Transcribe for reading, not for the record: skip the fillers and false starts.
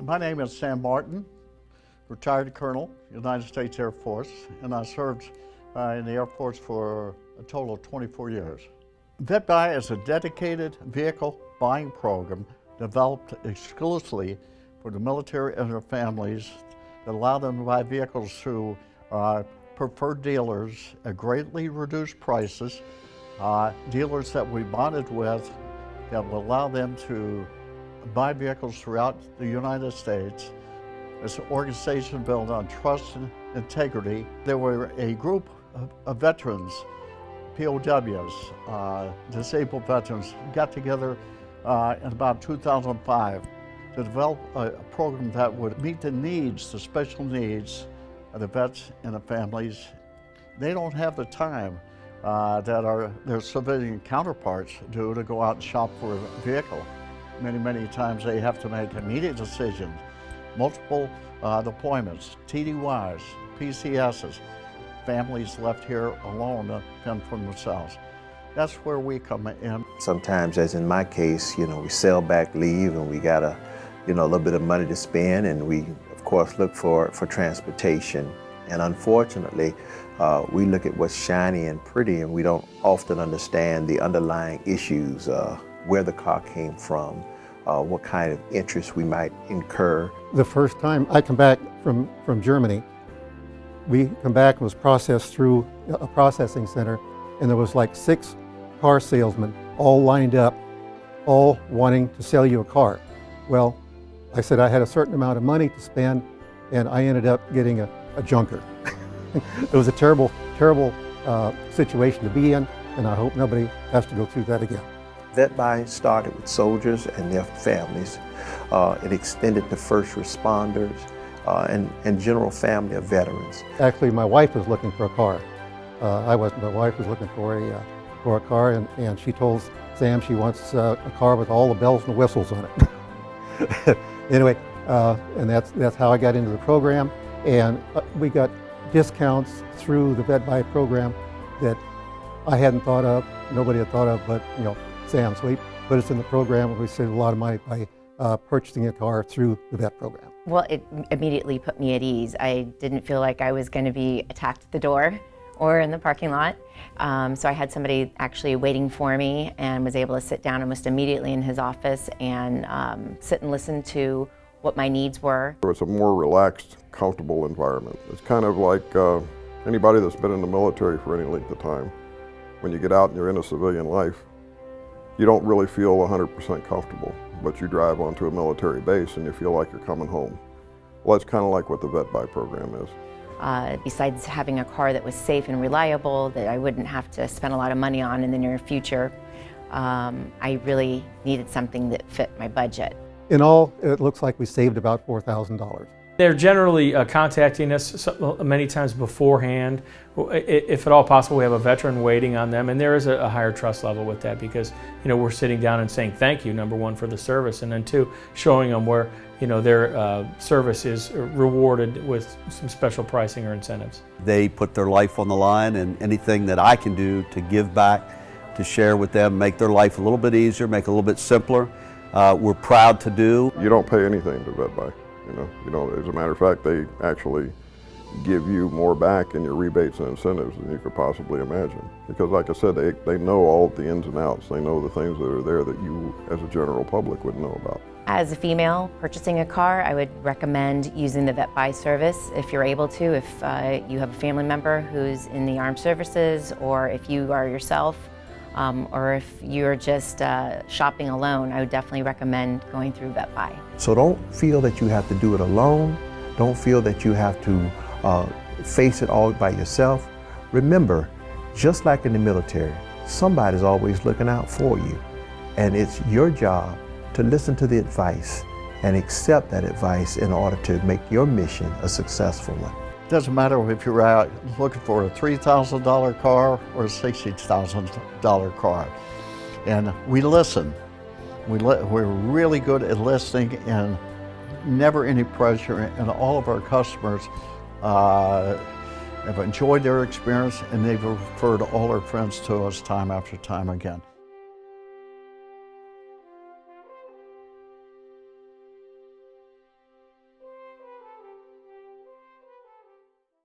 My name is Sam Martin, retired Colonel, United States Air Force, and I served in the Air Force for a total of 24 years. VetBuy is a dedicated vehicle buying program developed exclusively for the military and their families that allow them to buy vehicles through preferred dealers at greatly reduced prices, dealers that we bonded with that will allow them to buy vehicles throughout the United States. It's an organization built on trust and integrity. There were a group of veterans, POWs, disabled veterans, got together in about 2005 to develop a program that would meet the needs, the special needs of the vets and the families. They don't have the time that their civilian counterparts do to go out and shop for a vehicle. Many times they have to make immediate decisions, multiple deployments, TDYs, PCSs, families left here alone to fend for themselves. That's where we come in. Sometimes, as in my case, we sell back leave and we got a little bit of money to spend, and we of course look for transportation. And unfortunately, we look at what's shiny and pretty, and we don't often understand the underlying issues, where the car came from, what kind of interest we might incur. The first time I come back from Germany, we come back and was processed through a processing center, and there was like 6 car salesmen all lined up, all wanting to sell you a car. Well, I said I had a certain amount of money to spend, and I ended up getting a junker. It was a terrible situation to be in, and I hope nobody has to go through that again. VetBuy started with soldiers and their families. It extended to first responders and general family of veterans. Actually, my wife was looking for a car. I wasn't. My wife was looking for a car, and she told Sam she wants a car with all the bells and whistles on it. Anyway, and that's how I got into the program, and we got discounts through the VetBuy program that I hadn't thought of, nobody had thought of, but Sam, so we put us in the program, and we saved a lot of money by purchasing a car through the vet program. Well, it immediately put me at ease. I didn't feel like I was going to be attacked at the door or in the parking lot. So I had somebody actually waiting for me and was able to sit down almost immediately in his office and sit and listen to what my needs were. It's a more relaxed, comfortable environment. It's kind of like anybody that's been in the military for any length of time. When you get out and you're in a civilian life, you don't really feel 100% comfortable, but you drive onto a military base and you feel like you're coming home. Well, that's kind of like what the VetBuy program is. Besides having a car that was safe and reliable, that I wouldn't have to spend a lot of money on in the near future, I really needed something that fit my budget. In all, it looks like we saved about $4,000. They're generally contacting us many times beforehand. If at all possible, we have a veteran waiting on them, and there is a higher trust level with that because we're sitting down and saying thank you, number one, for the service, and then two, showing them where their service is rewarded with some special pricing or incentives. They put their life on the line, and anything that I can do to give back, to share with them, make their life a little bit easier, make it a little bit simpler, we're proud to do. You don't pay anything to VetBuy. As a matter of fact, they actually give you more back in your rebates and incentives than you could possibly imagine. Because like I said, they know all the ins and outs. They know the things that are there that you, as a general public, wouldn't know about. As a female purchasing a car, I would recommend using the VetBuy service if you're able to. If you have a family member who's in the armed services, or if you are yourself, or if you're just shopping alone, I would definitely recommend going through VetBuy. So don't feel that you have to do it alone. Don't feel that you have to face it all by yourself. Remember, just like in the military, somebody's always looking out for you. And it's your job to listen to the advice and accept that advice in order to make your mission a successful one. It doesn't matter if you're out looking for a $3,000 car or a $60,000 car. And we listen. We're really good at listening, and never any pressure, and all of our customers have enjoyed their experience, and they've referred all their friends to us time after time again.